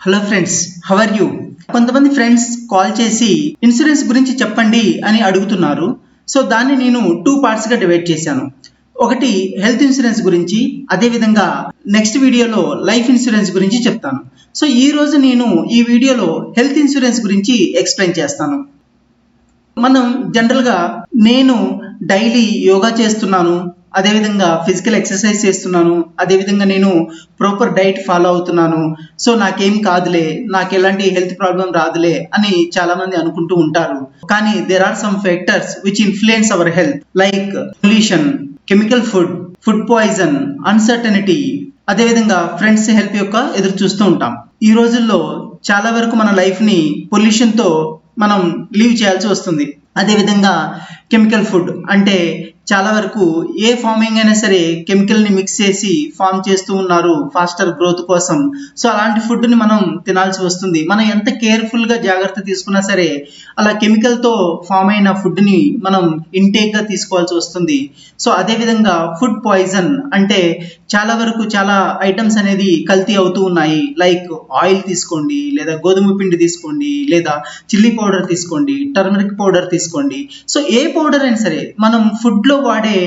Hello friends, how are you? కొంతమంది friends call చేసి insurance గురించి చెప్పండి అని అడుగుతున్నారు. సో దాన్ని నేను 2 పార్ట్స్గా డివైడ్ చేశాను. ఒకటి హెల్త్ ఇన్సూరెన్స్ గురించి, అదేవిధంగా నెక్స్ట్ వీడియోలో లైఫ్ ఇన్సూరెన్స్ గురించి చెప్తాను. సో ఈ రోజు నేను ఈ వీడియోలో హెల్త్ ఇన్సూరెన్స్ గురించి ఎక్స్ప్లెయిన్ చేస్తాను. మనం జనరల్గా నేను డైలీ యోగా చేస్తున్నాను, అదేవిధంగా ఫిజికల్ ఎక్సర్సైజ్ చేస్తున్నాను, అదేవిధంగా నేను ప్రాపర్ డైట్ ఫాలో అవుతున్నాను, సో నాకేం కాదులే, నాకు ఎలాంటి హెల్త్ ప్రాబ్లం రాదులే అని చాలా మంది అనుకుంటూ ఉంటారు. కానీ there are some factors which influence our health, like pollution, chemical food poison, uncertainty, అదేవిధంగా ఫ్రెండ్స్ హెల్ప్ యొక్క ఎదురు చూస్తూ ఉంటాం. ఈ రోజుల్లో చాలా వరకు మన లైఫ్ని పొల్యూషన్తో మనం లీవ్ చేయాల్సి వస్తుంది. అదేవిధంగా కెమికల్ ఫుడ్ అంటే చాలా వరకు ఏ ఫార్మింగ్ అయినా సరే కెమికల్ని మిక్స్ చేసి ఫార్మ్ చేస్తూ ఉన్నారు ఫాస్టర్ గ్రోత్ కోసం. సో అలాంటి ఫుడ్ని మనం తినాల్సి వస్తుంది. మనం ఎంత కేర్ఫుల్గా జాగ్రత్త తీసుకున్నా సరే అలా కెమికల్తో ఫామ్ అయిన ఫుడ్ని మనం ఇంటేక్గా తీసుకోవాల్సి వస్తుంది. సో అదేవిధంగా ఫుడ్ పాయిజన్ అంటే చాలా వరకు చాలా ఐటమ్స్ అనేది కల్తీ అవుతూ ఉన్నాయి. లైక్ ఆయిల్ తీసుకోండి, లేదా గోధుమ పిండి తీసుకోండి, లేదా చిల్లీ పౌడర్ తీసుకోండి, టర్మరిక్ పౌడర్ తీసుకోండి. సో ఏ పౌడర్ అయినా సరే మనం ఫుడ్లో వాడే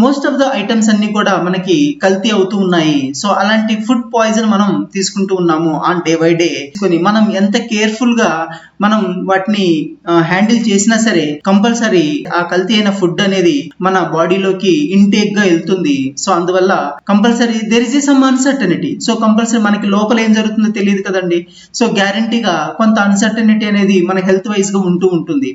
మోస్ట్ ఆఫ్ ద ఐటమ్స్ అన్ని కూడా మనకి కల్తీ అవుతూ ఉన్నాయి. సో అలాంటి ఫుడ్ పాయిజన్ మనం తీసుకుంటూ ఉన్నాము ఆన్ డే బై డే. మనం ఎంత కేర్ఫుల్ గా మనం వాటిని హ్యాండిల్ చేసినా సరే కంపల్సరీ ఆ కల్తీ అయిన ఫుడ్ అనేది మన బాడీలోకి ఇంటేక్ గా వెళ్తుంది. సో అందువల్ల compulsory there is some uncertainty. So compulsory మనకి లోపల ఏం జరుగుతుందో తెలియదు కదండి. సో గ్యారంటీగా కొంత అన్సర్టనిటీ అనేది మన హెల్త్ వైజ్ గా ఉంటూ ఉంటుంది.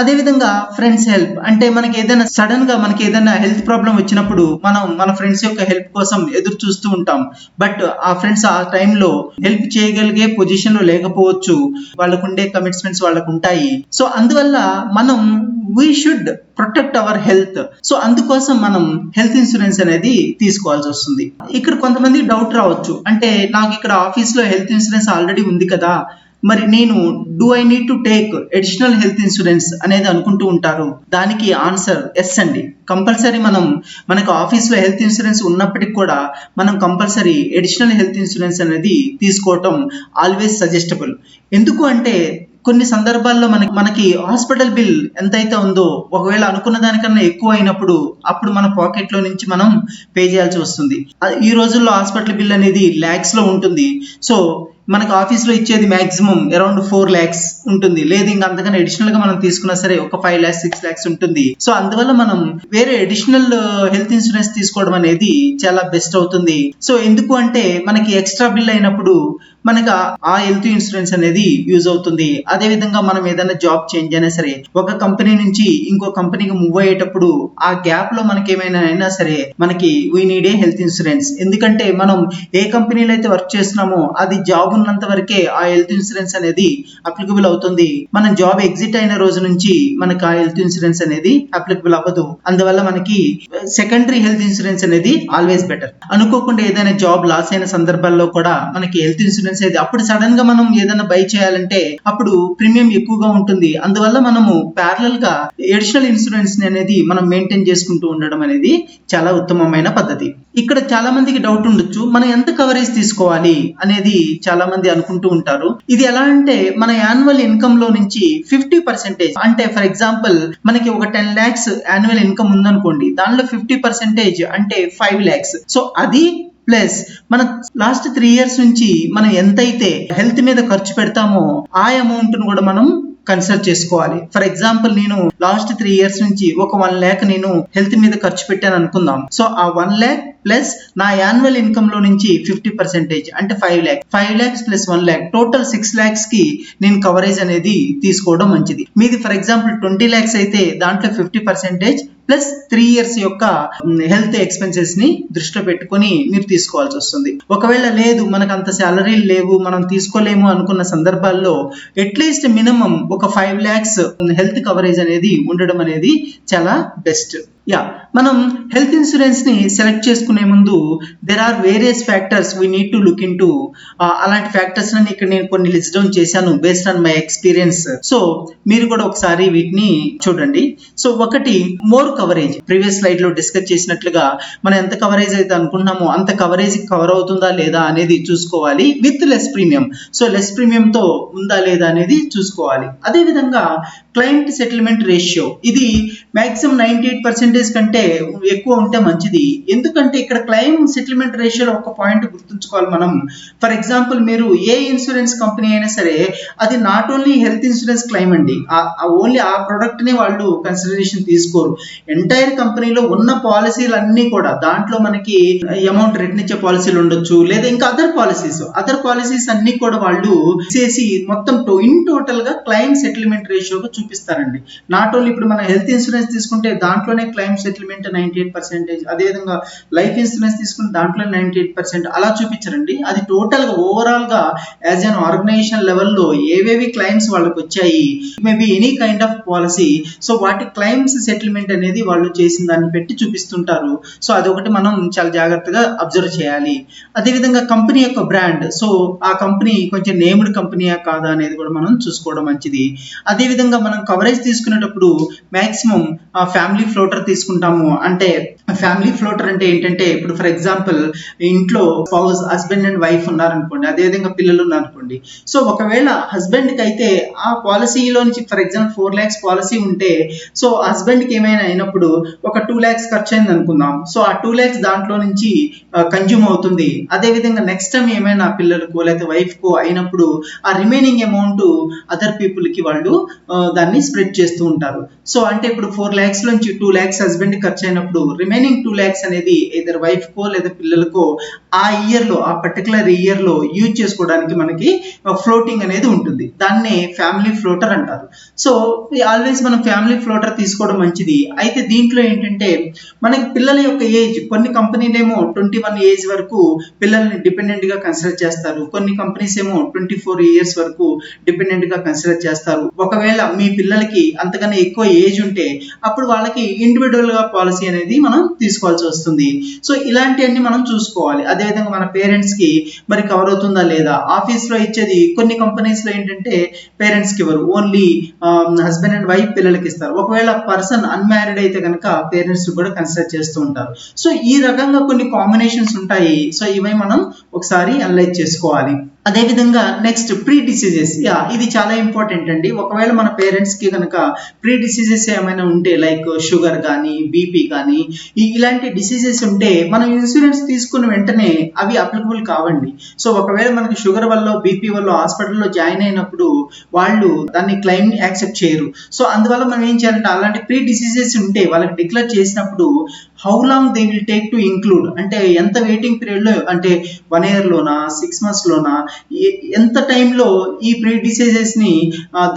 అదేవిధంగా ఫ్రెండ్స్ హెల్ప్ అంటే మనకి ఏదైనా సడన్ గా మనకి ఏదైనా హెల్త్ ప్రాబ్లం వచ్చినప్పుడు మనం మన ఫ్రెండ్స్ యొక్క హెల్ప్ కోసం ఎదురు చూస్తూ ఉంటాం. బట్ ఆ ఫ్రెండ్స్ ఆ టైంలో హెల్ప్ చేయగలిగే పొజిషన్ లో లేకపోవచ్చు, వాళ్ళకు ఉండే కమిట్మెంట్స్ వాళ్ళకు ఉంటాయి. సో అందువల్ల మనం we should protect our health. So అందుకోసం మనం హెల్త్ ఇన్సూరెన్స్ అనేది తీసుకోవాల్సి వస్తుంది. ఇక్కడ కొంతమంది డౌట్ రావచ్చు, అంటే నాకు ఇక్కడ ఆఫీస్ లో హెల్త్ ఇన్సూరెన్స్ ఆల్రెడీ ఉంది కదా, మరి నేను do I need to take additional health insurance అనేది అనుకుంటూ ఉంటారు. దానికి ఆన్సర్ ఎస్ అండి. కంపల్సరీ మనకు ఆఫీస్లో హెల్త్ ఇన్సూరెన్స్ ఉన్నప్పటికీ కూడా మనం కంపల్సరీ అడిషనల్ హెల్త్ ఇన్సూరెన్స్ అనేది తీసుకోవటం ఆల్వేస్ సజెస్టబుల్. ఎందుకు అంటే కొన్ని సందర్భాల్లో మనకి హాస్పిటల్ బిల్ ఎంతైతే ఉందో ఒకవేళ అనుకున్న దానికన్నా ఎక్కువ అయినప్పుడు అప్పుడు మన పాకెట్ లో నుంచి మనం పే చేయాల్సి వస్తుంది. ఈ రోజుల్లో హాస్పిటల్ బిల్ అనేది ల్యాక్స్ లో ఉంటుంది. సో మనకు ఆఫీస్లో ఇచ్చేది మాక్సిమం అరౌండ్ 4 lakhs ఉంటుంది, లేదు ఇంకా అంతకన్నా అడిషనల్ గా మనం తీసుకున్నా సరే ఒక 5 lakhs 6 lakhs ఉంటుంది. సో అందువల్ల మనం వేరే అడిషనల్ హెల్త్ ఇన్సూరెన్స్ తీసుకోవడం అనేది చాలా బెస్ట్ అవుతుంది. సో ఎందుకు అంటే మనకి ఎక్స్ట్రా బిల్ అయినప్పుడు మనకి ఆ హెల్త్ ఇన్సూరెన్స్ అనేది యూజ్ అవుతుంది. అదే విధంగా మనం ఏదైనా జాబ్ చేంజ్ అయినా సరే ఒక కంపెనీ నుంచి ఇంకో కంపెనీకి మూవ్ అయ్యేటప్పుడు ఆ గ్యాప్ లో మనకి ఏమైనా అయినా సరే మనకి we need a health insurance. ఎందుకంటే మనం ఏ కంపెనీలో అయితే వర్క్ చేస్తున్నామో అది జాబ్ ఉన్నంత వరకే ఆ హెల్త్ ఇన్సూరెన్స్ అనేది అప్లికబుల్ అవుతుంది. మనం జాబ్ ఎగ్జిట్ అయిన రోజు నుంచి మనకి ఆ హెల్త్ ఇన్సూరెన్స్ అనేది అప్లికబుల్ అవ్వదు. అందువల్ల మనకి సెకండరీ హెల్త్ ఇన్సూరెన్స్ అనేది ఆల్వేస్ బెటర్. అనుకోకుండా ఏదైనా జాబ్ లాస్ అయిన సందర్భాల్లో కూడా మనకి హెల్త్ ఇన్సూరెన్స్ అయితే అప్పుడు సడన్ గా మనం ఏదైనా బై చేయాలంటే అప్పుడు ప్రీమియం ఎక్కువగా ఉంటుంది. అందువల్ల మనము ప్యారలల్ గా అడిషనల్ ఇన్సూరెన్స్ అనేది మనం మెయింటైన్ చేసుకుంటూ ఉండడం అనేది చాలా ఉత్తమమైన పద్ధతి. ఇక్కడ చాలా మందికి డౌట్ ఉండొచ్చు, మనం ఎంత కవరేజ్ తీసుకోవాలి అనేది చాలా మంది అనుకుంటూ ఉంటారు. ఇది ఎలా అంటే మన యాన్యువల్ ఇన్కమ్ లో నుంచి 50%, అంటే ఫర్ ఎగ్జాంపుల్ మనకి ఒక 10 lakhs యాన్యువల్ ఇన్కమ్ ఉందనుకోండి, దానిలో 50% అంటే 5 lakhs. సో అది ప్లస్ మన లాస్ట్ 3 years నుంచి మనం ఎంతైతే హెల్త్ మీద ఖర్చు పెడతామో ఆ అమౌంట్ ను కూడా మనం కన్సిడర్ చేసుకోవాలి. ఫర్ ఎగ్జాంపుల్ నేను లాస్ట్ 3 years నుంచి ఒక 1 lakh నేను హెల్త్ మీద ఖర్చు పెట్టాను అనుకుందాం. సో ఆ 1 lakh ప్లస్ నా యాన్యువల్ ఇన్కమ్ లో నుంచి 50% అంటే 5 lakhs plus 1 lakh total 6 lakhs కి నేను కవరేజ్ అనేది తీసుకోవడం మంచిది. మీది ఫర్ ఎగ్జాంపుల్ 20 lakhs అయితే దాంట్లో 50% ప్లస్ 3 years యొక్క హెల్త్ ఎక్స్పెన్సెస్ ని దృష్టిలో పెట్టుకొని మీరు తీసుకోవాల్సి వస్తుంది. ఒకవేళ లేదు మనకు అంత శాలరీలు లేవు మనం తీసుకోలేము అనుకున్న సందర్భాల్లో అట్లీస్ట్ మినిమం ఒక 5 lakhs హెల్త్ కవరేజ్ అనేది ఉండడం అనేది చాలా బెస్ట్. యా, మనం హెల్త్ ఇన్సూరెన్స్ ని సెలెక్ట్ చేసుకునే ముందు there are various factors we need to look into. అలాంటి ఫ్యాక్టర్స్ అని ఇక్కడ నేను కొన్ని లిస్ట్ డౌన్ చేశాను based on my experience. So మీరు కూడా ఒకసారి వీటిని చూడండి. సో ఒకటి, మోర్ కవరేజ్. ప్రీవియస్ స్లైడ్ లో డిస్కస్ చేసినట్లుగా మనం ఎంత కవరేజ్ అయితే అనుకున్నామో అంత కవరేజ్ కవర్ అవుతుందా లేదా అనేది చూసుకోవాలి with less premium. So less premium తో ఉందా లేదా అనేది చూసుకోవాలి. అదే విధంగా క్లయింట్ సెటిల్మెంట్ రేషియో, ఇది మాక్సిమం 98% కంటే ఎక్కువ ఉంటే మంచిది. ఎందుకంటే ఇక్కడ క్లెయిమ్ సెటిల్మెంట్ రేషియోలో ఒక పాయింట్ గుర్తుంచుకోవాలి మనం. ఫర్ ఎగ్జాంపుల్, మీరు ఏ ఇన్సూరెన్స్ కంపెనీ అయినా సరే అది not only health insurance claim అండి, ఓన్లీ ఆ ప్రొడక్ట్ ని వాళ్ళు కన్సిడరేషన్ తీసుకోరు. ఎంటైర్ కంపెనీలో ఉన్న పాలసీలు అన్ని కూడా, దాంట్లో మనకి అమౌంట్ రిటర్న్ ఇచ్చే పాలసీలు ఉండొచ్చు, లేదా ఇంకా అదర్ పాలసీస్ అన్ని కూడా వాళ్ళు చేసి మొత్తం ఇన్ టోటల్ గా క్లెయిమ్ సెటిల్మెంట్ రేషియోగా చూపిస్తారండి. నాట్ ఓన్లీ ఇప్పుడు మన హెల్త్ ఇన్సూరెన్స్ తీసుకుంటే దాంట్లోనే క్లెయిమ్ సెటిల్మెంట్ 98%, అదేవిధంగా లైఫ్ ఇన్సూరెన్స్ తీసుకుంటే దాంట్లో 98%, అలా చూపించారండి. అది టోటల్ గా ఓవరాల్ గా యాజ్ అన్ ఆర్గనైజేషన్ లెవెల్లో ఏవేవి క్లెయిమ్స్ వాళ్ళకి వచ్చాయి, maybe any kind of policy, so వాటి క్లెయిమ్స్ సెటిల్మెంట్ అనేది వాళ్ళు చేసిన దాన్ని పెట్టి చూపిస్తుంటారు. సో అదొకటి మనం చాలా జాగ్రత్తగా అబ్జర్వ్ చేయాలి. అదేవిధంగా కంపెనీ యొక్క బ్రాండ్, సో ఆ కంపెనీ కొంచెం నేమ్డ్ కంపెనీయా కాదా అనేది కూడా మనం చూసుకోవడం మంచిది. అదేవిధంగా మనం కవరేజ్ తీసుకునేటప్పుడు మాక్సిమం ఫ్యామిలీ ఫ్లోటర్ తీసుకుంటాము. అంటే ఫ్యామిలీ ఫ్లోటర్ అంటే ఏంటంటే, ఇప్పుడు ఫర్ ఎగ్జాంపుల్ ఇంట్లో స్పౌస్, హస్బెండ్ అండ్ వైఫ్ ఉన్నారనుకోండి, అదేవిధంగా పిల్లలు ఉన్నారనుకోండి. సో ఒకవేళ హస్బెండ్ కి అయితే ఆ పాలసీలో నుంచి ఫర్ ఎగ్జాంపుల్ 4 lakhs పాలసీ ఉంటే, సో హస్బెండ్ కి ఏమైనా అయినప్పుడు ఒక 2 lakhs ఖర్చు అయింది అనుకుందాం. సో ఆ 2 lakhs దాంట్లో నుంచి కన్జ్యూమ్ అవుతుంది. అదేవిధంగా నెక్స్ట్ టైం ఏమైనా పిల్లలకు లేదా వైఫ్ కు అయినప్పుడు ఆ రిమైనింగ్ అమౌంట్ అదర్ పీపుల్ కి వాళ్ళు దాన్ని స్ప్రెడ్ చేస్తూ ఉంటారు. సో అంటే ఇప్పుడు 4 lakhs నుంచి 2 lakhs హస్బెండ్ ఖర్చు అయినప్పుడు రిమైనింగ్ 2 lakhs అనేది ఇద్దరు వైఫ్ కో లేదా పిల్లలకో ఆ ఇయర్ లో, ఆ పర్టికులర్ ఇయర్ లో యూజ్ చేసుకోవడానికి మనకి ఫ్లోటింగ్ అనేది ఉంటుంది. దాన్నే ఫ్యామిలీ ఫ్లోటర్ అంటారు. సో ఆల్వేస్ మనం ఫ్యామిలీ ఫ్లోటర్ తీసుకోవడం మంచిది. అయితే దీంట్లో ఏంటంటే మనకి పిల్లల యొక్క ఏజ్, కొన్ని కంపెనీలు ఏమో 21 ఏజ్ వరకు పిల్లల్ని డిపెండెంట్ గా కన్సిడర్ చేస్తారు, కొన్ని కంపెనీస్ ఏమో 24 years వరకు డిపెండెంట్ గా కన్సిడర్ చేస్తారు. ఒకవేళ మీ పిల్లలకి అంతకన్నా ఎక్కువ ఏజ్ ఉంటే అప్పుడు వాళ్ళకి ఇండివిడువల్ గా పాలసీ అనేది మనం తీసుకోవాల్సి వస్తుంది. సో ఇలాంటివన్నీ మనం చూసుకోవాలి. అదేవిధంగా మన పేరెంట్స్ కి మరి కవర్ అవుతుందా లేదా. ఆఫీస్ లో ఇచ్చేది కొన్ని కంపెనీస్ లో ఏంటంటే పేరెంట్స్ కి ఇవ్వరు, ఓన్లీ హస్బెండ్ అండ్ వైఫ్ పిల్లలకి ఇస్తారు. ఒకవేళ పర్సన్ అన్మ్యారీడ్ అయితే కనుక పేరెంట్స్ కూడా కన్సిడర్ చేస్తూ ఉంటారు. సో ఈ రకంగా కొన్ని కాంబినేషన్స్ ఉంటాయి. సో ఇవి మనం ఒకసారి అనలైజ్ చేసుకోవాలి. అదేవిధంగా నెక్స్ట్ ప్రీ డిసీజెస్, ఇది చాలా ఇంపార్టెంట్ అండి. ఒకవేళ మన పేరెంట్స్ కి కనుక ప్రీ డిసీజెస్ ఏమైనా ఉంటే, లైక్ షుగర్ కానీ బీపీ కానీ ఇలాంటి డిసీజెస్ ఉంటే మనం ఇన్సూరెన్స్ తీసుకున్న వెంటనే అవి అప్లికబుల్ కావండి. సో ఒకవేళ మనకి షుగర్ వల్ల బీపీ వల్ల హాస్పిటల్లో జాయిన్ అయినప్పుడు వాళ్ళు దాన్ని క్లెయిమ్ యాక్సెప్ట్ చేయరు. సో అందువల్ల మనం ఏం చేయాలంటే, అలాంటి ప్రీ డిసీజెస్ ఉంటే వాళ్ళకి డిక్లేర్ చేసినప్పుడు how long they will take to include, అంటే ఎంత వెయిటింగ్ పీరియడ్ లో, అంటే 1 year లోనా 6 months లోనా, ఎంత టైంలో ఈ ప్రీ డిసీజెస్ ని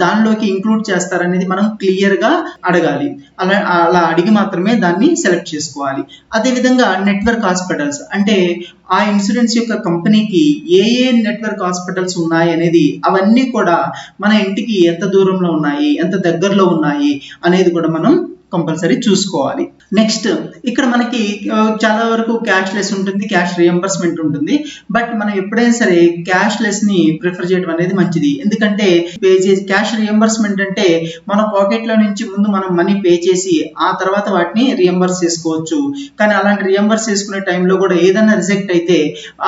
దానిలోకి ఇంక్లూడ్ చేస్తారనేది మనం క్లియర్ గా అడగాలి. అలా అడిగి మాత్రమే దాన్ని సెలెక్ట్ చేసుకోవాలి. అదేవిధంగా నెట్వర్క్ హాస్పిటల్స్, అంటే ఆ ఇన్సూరెన్స్ యొక్క కంపెనీకి ఏ నెట్వర్క్ హాస్పిటల్స్ ఉన్నాయి అనేది, అవన్నీ కూడా మన ఇంటికి ఎంత దూరంలో ఉన్నాయి, ఎంత దగ్గరలో ఉన్నాయి అనేది కూడా మనం కంపల్సరీ చూసుకోవాలి. నెక్స్ట్ ఇక్కడ మనకి చాలా వరకు క్యాష్ లెస్ ఉంటుంది, క్యాష్ రియంబర్స్మెంట్ ఉంటుంది. బట్ మనం ఎప్పుడైనా సరే క్యాష్ లెస్ ని ప్రిఫర్ చేయడం అనేది మంచిది. ఎందుకంటే పే చేసి క్యాష్ రియంబర్స్మెంట్ అంటే మన పాకెట్ లో నుంచి ముందు మనం మనీ పే చేసి ఆ తర్వాత వాటిని రియంబర్స్ చేసుకోవచ్చు. కానీ అలాంటి రియంబర్స్ చేసుకునే టైంలో కూడా ఏదైనా రిజెక్ట్ అయితే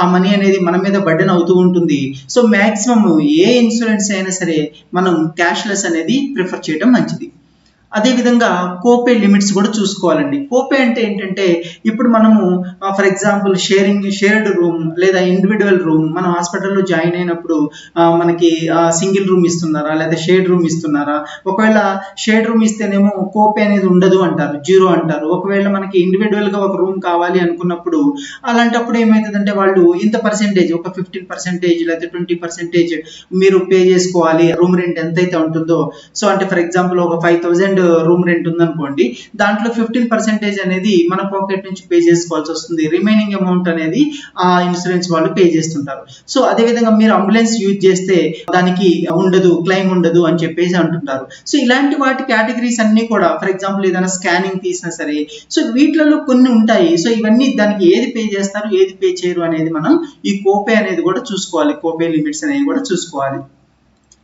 ఆ మనీ అనేది మన మీద బర్డెన్ అవుతూ ఉంటుంది. సో మాక్సిమం ఏ ఇన్సూరెన్స్ అయినా సరే మనం క్యాష్ లెస్ అనేది ప్రిఫర్ చేయడం మంచిది. అదేవిధంగా కోపే లిమిట్స్ కూడా చూసుకోవాలండి. కోపే అంటే ఏంటంటే, ఇప్పుడు మనము ఫర్ ఎగ్జాంపుల్ షేర్డ్ రూమ్ లేదా ఇండివిడువల్ రూమ్, మనం హాస్పిటల్లో జాయిన్ అయినప్పుడు మనకి సింగిల్ రూమ్ ఇస్తున్నారా లేదా షేర్డ్ రూమ్ ఇస్తున్నారా. ఒకవేళ షేర్డ్ రూమ్ ఇస్తేనేమో కోపే అనేది ఉండదు అంటారు, 0 అంటారు. ఒకవేళ మనకి ఇండివిడువల్ గా ఒక రూమ్ కావాలి అనుకున్నప్పుడు అలాంటప్పుడు ఏమవుతుందంటే, వాళ్ళు ఇంత పర్సెంటేజ్, ఒక 15% లేదా 20% మీరు పే చేసుకోవాలి రూమ్ రెంట్ ఎంతైతే ఉంటుందో. సో అంటే ఫర్ ఎగ్జాంపుల్ ఒక 5,000 రూమ్ రెంట్ ఉందనుకోండి, దాంట్లో 15% అనేది మన పాకెట్ నుంచి పే చేసుకోవాల్సి వస్తుంది. రిమైనింగ్ అమౌంట్ అనేది ఆ ఇన్సూరెన్స్ వాళ్ళు పే చేస్తుంటారు. సో అదే విధంగా మీరు అంబులెన్స్ యూజ్ చేస్తే దానికి ఉండదు, క్లెయిమ్ ఉండదు అని చెప్పేసి అంటుంటారు. సో ఇలాంటి వాటి కేటగిరీస్ అన్ని కూడా, ఫర్ ఎగ్జాంపుల్ ఏదైనా స్కానింగ్ తీసినా సరే, సో వీటిలలో కొన్ని ఉంటాయి. సో ఇవన్నీ దానికి ఏది పే చేస్తారు, ఏది పే చేయరు అనేది మనం ఈ కోపే అనేది కూడా చూసుకోవాలి, కోపే లిమిట్స్ అనేవి కూడా చూసుకోవాలి.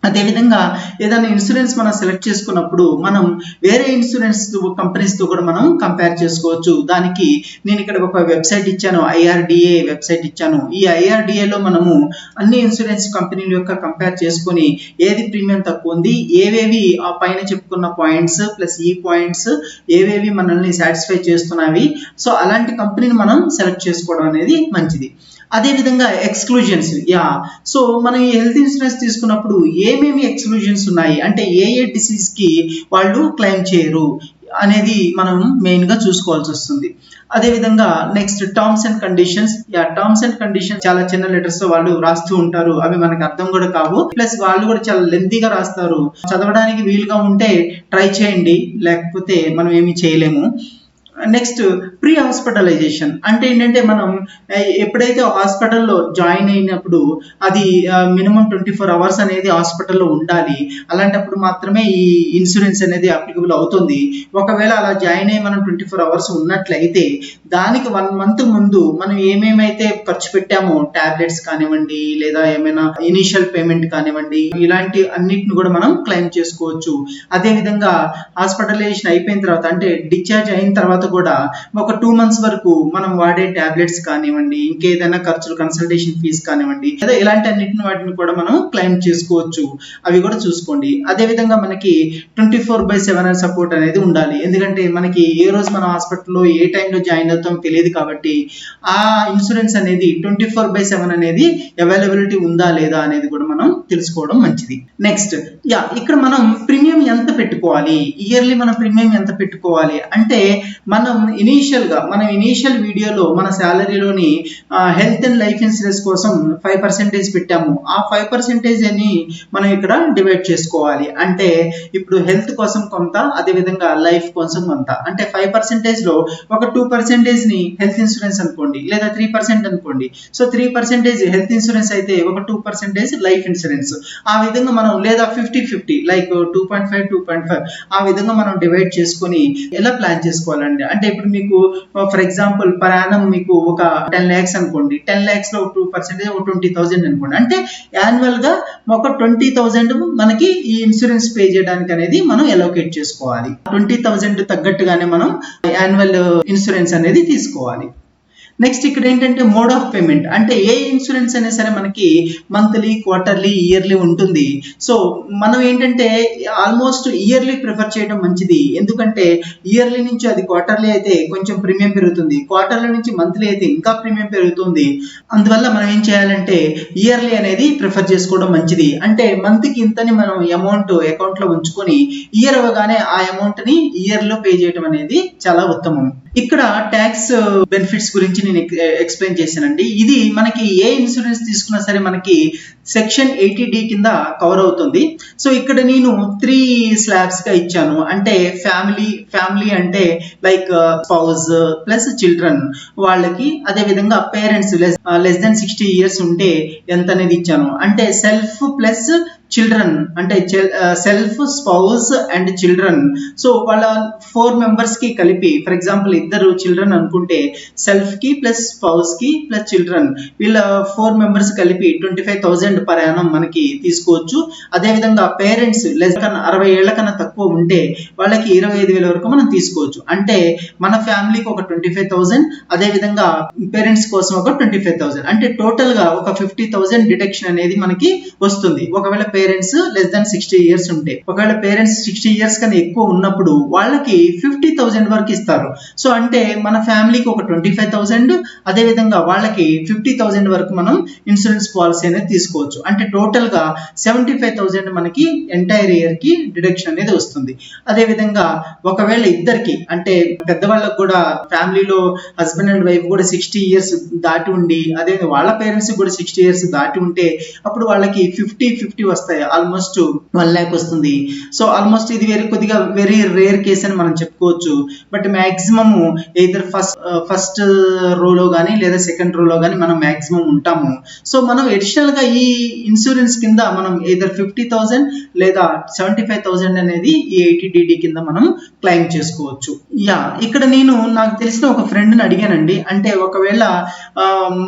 అదేవిధంగా ఏదైనా ఇన్సూరెన్స్ మనం సెలెక్ట్ చేసుకున్నప్పుడు మనం వేరే ఇన్సూరెన్స్ కంపెనీస్ తో కూడా మనం కంపేర్ చేసుకోవచ్చు. దానికి నేను ఇక్కడ ఒక వెబ్సైట్ ఇచ్చాను, IRDA వెబ్సైట్ ఇచ్చాను. ఈ IRDAలో మనము అన్ని ఇన్సూరెన్స్ కంపెనీల యొక్క కంపేర్ చేసుకొని ఏది ప్రీమియం తక్కువ ఉంది, ఏవేవి ఆ పైన చెప్పుకున్న పాయింట్స్ ప్లస్ ఈ పాయింట్స్ ఏవేవి మనల్ని సాటిస్ఫై చేస్తున్నవి, సో అలాంటి కంపెనీని మనం సెలెక్ట్ చేసుకోవడం అనేది మంచిది. అదే విధంగా ఎక్స్క్లూజన్స్, సో మనం ఈ హెల్త్ ఇన్సూరెన్స్ తీసుకున్నప్పుడు ఏమేమి ఎక్స్క్లూజన్స్ ఉన్నాయి, అంటే ఏ డిసీజ్ కి వాళ్ళు క్లెయిమ్ చేయరు అనేది మనం మెయిన్ గా చూసుకోవాల్సి వస్తుంది. అదే విధంగా next terms and conditions. Terms and conditions చాలా చిన్న లెటర్స్ తో వాళ్ళు రాస్తూ ఉంటారు, అవి మనకు అర్థం కూడా కావు, ప్లస్ వాళ్ళు కూడా చాలా లెంతీగా రాస్తారు. చదవడానికి వీలుగా ఉంటే ట్రై చేయండి, లేకపోతే మనం ఏమి చేయలేము. నెక్స్ట్ ప్రీ హాస్పిటలైజేషన్ అంటే ఏంటంటే మనం ఎప్పుడైతే హాస్పిటల్లో జాయిన్ అయినప్పుడు అది మినిమం 24 hours అనేది హాస్పిటల్లో ఉండాలి. అలాంటప్పుడు మాత్రమే ఈ ఇన్సూరెన్స్ అనేది అప్లికబుల్ అవుతుంది. ఒకవేళ అలా జాయిన్ అయ్యి మనం 24 hours ఉన్నట్లయితే దానికి 1 month ముందు మనం ఏమేమైతే ఖర్చు పెట్టామో, టాబ్లెట్స్ కానివ్వండి లేదా ఏమైనా ఇనిషియల్ పేమెంట్ కానివ్వండి, ఇలాంటి అన్నిటిని కూడా మనం క్లెయిమ్ చేసుకోవచ్చు. అదే విధంగా హాస్పిటలైజేషన్ అయిపోయిన తర్వాత అంటే డిశ్చార్జ్ అయిన తర్వాత కూడా ఒక 2 months వరకు మనం వాడే టాబ్లెట్స్ కానివ్వండి, ఇంకేదైనా ఖర్చులు, కన్సల్టేషన్ ఫీజు కానివ్వండి, లేదా ఇలాంటి వాటిని కూడా మనం క్లెయిమ్ చేసుకోవచ్చు. అవి కూడా చూసుకోండి. అదే విధంగా మనకి 24/7 సపోర్ట్ అనేది ఉండాలి. ఎందుకంటే మనకి ఏ రోజు మన హాస్పిటల్లో ఏ టైంలో జాయిన్ అవుతాం తెలియదు కాబట్టి ఆ ఇన్సూరెన్స్ అనేది 24/7 అనేది అవైలబిలిటీ ఉందా లేదా అనేది కూడా మనం తెలుసుకోవడం మంచిది. నెక్స్ట్ ఇక్కడ మనం ప్రీమియం ఎంత పెట్టుకోవాలి, ఇయర్లీ మన ప్రీమియం ఎంత పెట్టుకోవాలి అంటే మనం ఇనీషియల్ వీడియోలో మన శాలరీలోని హెల్త్ అండ్ లైఫ్ ఇన్సూరెన్స్ కోసం 5% పెట్టాము. ఆ 5% అని మనం ఇక్కడ డివైడ్ చేసుకోవాలి. అంటే ఇప్పుడు హెల్త్ కోసం కొంత, అదే విధంగా లైఫ్ కోసం కొంత. అంటే 5% లో ఒక 2% ని హెల్త్ ఇన్సూరెన్స్ అనుకోండి, లేదా 3% అనుకోండి. సో 3% హెల్త్ ఇన్సూరెన్స్ అయితే ఒక 2% లైఫ్ ఇన్సూరెన్స్. ఆ విధంగా మనం లేదా 50-50 లైక్ 2.5 ఆ విధంగా మనం డివైడ్ చేసుకొని ఎలా ప్లాన్ చేసుకోవాలండి అంటే ఇప్పుడు మీకు ఫర్ ఎగ్జాంపుల్ పర్ యానం మీకు ఒక 10 lakhs అనుకోండి, 10 lakhs లో 2% ఒక 20,000 అనుకోండి. అంటే యాన్యువల్ గా ఒక 20,000 మనకి ఈ ఇన్సూరెన్స్ పే చేయడానికి అనేది మనం అలోకేట్ చేసుకోవాలి. 20,000 తగ్గట్టుగానే మనం యాన్యువల్ ఇన్సూరెన్స్ అనేది తీసుకోవాలి. నెక్స్ట్ ఇక్కడ ఏంటంటే మోడ్ ఆఫ్ పేమెంట్. అంటే ఏ ఇన్సూరెన్స్ అయినా సరే మనకి మంత్లీ, క్వార్టర్లీ, ఇయర్లీ ఉంటుంది. సో మనం ఏంటంటే ఆల్మోస్ట్ ఇయర్లీ ప్రిఫర్ చేయడం మంచిది. ఎందుకంటే ఇయర్లీ నుంచి అది క్వార్టర్లీ అయితే కొంచెం ప్రీమియం పెరుగుతుంది, క్వార్టర్లీ నుంచి మంత్లీ అయితే ఇంకా ప్రీమియం పెరుగుతుంది. అందువల్ల మనం ఏం చేయాలంటే ఇయర్లీ అనేది ప్రిఫర్ చేసుకోవడం మంచిది. అంటే మంత్ కి ఇంతని మనం అమౌంట్ అకౌంట్ లో ఉంచుకొని ఇయర్ అవగానే ఆ అమౌంట్ ని ఇయర్ లో పే చేయడం అనేది చాలా ఉత్తమం. ఇక్కడ ట్యాక్స్ బెనిఫిట్స్ గురించి నేను ఎక్స్ప్లెయిన్ చేశానండి. ఇది మనకి ఏ ఇన్సూరెన్స్ తీసుకున్నా సరే మనకి సెక్షన్ 80D కింద కవర్ అవుతుంది. సో ఇక్కడ నేను 3 స్లాబ్స్ గా ఇచ్చాను. అంటే ఫ్యామిలీ అంటే లైక్ స్పౌజ్ ప్లస్ చిల్డ్రన్ వాళ్ళకి, అదే విధంగా పేరెంట్స్ లెస్ దెన్ 60 years ఉంటే ఎంత అనేది ఇచ్చాను. అంటే సెల్ఫ్ ప్లస్ చిల్డ్రన్ అంటే self, spouse and children. So వాళ్ళ 4 members కి కలిపి, ఫర్ ఎగ్జాంపుల్ ఇద్దరు చిల్డ్రన్ అనుకుంటే సెల్ఫ్ కి ప్లస్ స్పౌస్ కి ప్లస్ చిల్డ్రన్ వీళ్ళ 4 members కలిపి 25,000 పర్ యానం మనకి తీసుకోవచ్చు. అదే విధంగా పేరెంట్స్ లెస్ కన్నా 60 ఏళ్ల కన్నా తక్కువ ఉంటే వాళ్ళకి 25,000 వరకు మనం తీసుకోవచ్చు. అంటే మన ఫ్యామిలీకి ఒక 25,000, అదే విధంగా పేరెంట్స్ కోసం ఒక 25,000, అంటే టోటల్ గా ఒక 50,000 డిడక్షన్ అనేది మనకి వస్తుంది. ఒకవేళ పేరెంట్స్ లెస్ దాన్ 60 years ఉంటే, ఒకవేళ పేరెంట్స్ 60 years కన్నా ఎక్కువ ఉన్నప్పుడు వాళ్ళకి 50,000 వరకు ఇస్తారు. సో అంటే మన ఫ్యామిలీకి ఒక 25,000, అదే విధంగా వాళ్ళకి 50,000 వరకు మనం ఇన్సూరెన్స్ పాలసీ అనేది తీసుకోవచ్చు. అంటే టోటల్ గా 75,000 మనకి ఎంటైర్ ఇయర్ కి డిడక్షన్ అనేది వస్తుంది. అదే విధంగా ఒకవేళ ఇద్దరికి అంటే పెద్దవాళ్ళకు కూడా ఫ్యామిలీలో హస్బెండ్ అండ్ వైఫ్ కూడా 60 years దాటి ఉండి, అదే వాళ్ళ పేరెంట్స్ కూడా 60 years దాటి ఉంటే అప్పుడు వాళ్ళకి 50-50 వస్తుంది. వస్తాయి, ఆల్మోస్ట్ 1 lakh వస్తుంది. సో ఆల్మోస్ట్ ఇది కొద్దిగా వెరీ రేర్ కేస్ అని మనం చెప్పుకోవచ్చు. బట్ మాక్సిమం ఎయిదర్ ఫస్ట్ రోలో కానీ లేదా సెకండ్ రోలో కానీ మనం మాక్సిమం ఉంటాము. సో మనం అడిషనల్ గా ఈ ఇన్సూరెన్స్ కింద మనం ఎయిదర్ 50,000 లేదా 75,000 అనేది ఈ 80DD కింద మనం క్లెయిమ్ చేసుకోవచ్చు. ఇక్కడ నేను నాకు తెలిసిన ఒక ఫ్రెండ్ని అడిగానండి. అంటే ఒకవేళ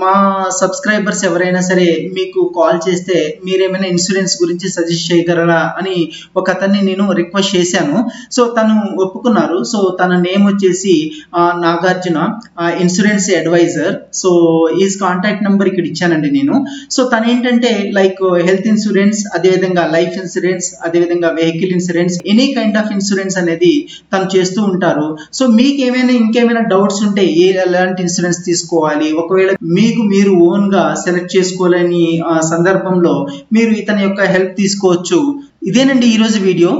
మా సబ్స్క్రైబర్స్ ఎవరైనా సరే మీకు కాల్ చేస్తే మీరేమైనా ఇన్సూరెన్స్ గురించి సజెస్ట్ చేయగలరా అని ఒక అతన్ని నేను రిక్వెస్ట్ చేశాను. సో తను ఒప్పుకున్నారు. సో తన నేమ్ వచ్చేసి Nagarjuna, insurance advisor. So is contact number ఇక్కడ ఇచ్చానండి నేను. సో తను ఏంటంటే లైక్ హెల్త్ ఇన్సూరెన్స్, అదేవిధంగా లైఫ్ ఇన్సూరెన్స్, అదేవిధంగా vehicle insurance, any kind of insurance అనేది తను చేస్తూ ఉంటారు. సో మీకు ఇంకేమైనా డౌట్స్ ఉంటే ఎలాంటి ఇన్సూరెన్స్ తీసుకోవాలి, ఒకవేళ మీరు ఓన్ గా సెలెక్ట్ చేసుకోవాలని సందర్భంలో మీరు ఇతని యొక్క హెల్ప్ తీసుకోవచ్చు. ఇదేనండి ఈరోజు వీడియో.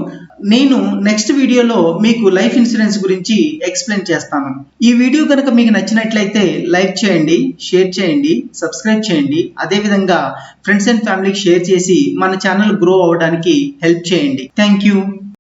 నేను నెక్స్ట్ వీడియోలో మీకు లైఫ్ ఇన్సూరెన్స్ గురించి ఎక్స్ప్లెయిన్ చేస్తాను. ఈ వీడియో కనుక మీకు నచ్చినట్లయితే లైక్ చేయండి, షేర్ చేయండి, సబ్స్క్రైబ్ చేయండి. అదేవిధంగా ఫ్రెండ్స్ అండ్ ఫ్యామిలీకి షేర్ చేసి మన ఛానల్ గ్రో అవ్వడానికి హెల్ప్ చేయండి. Thank you.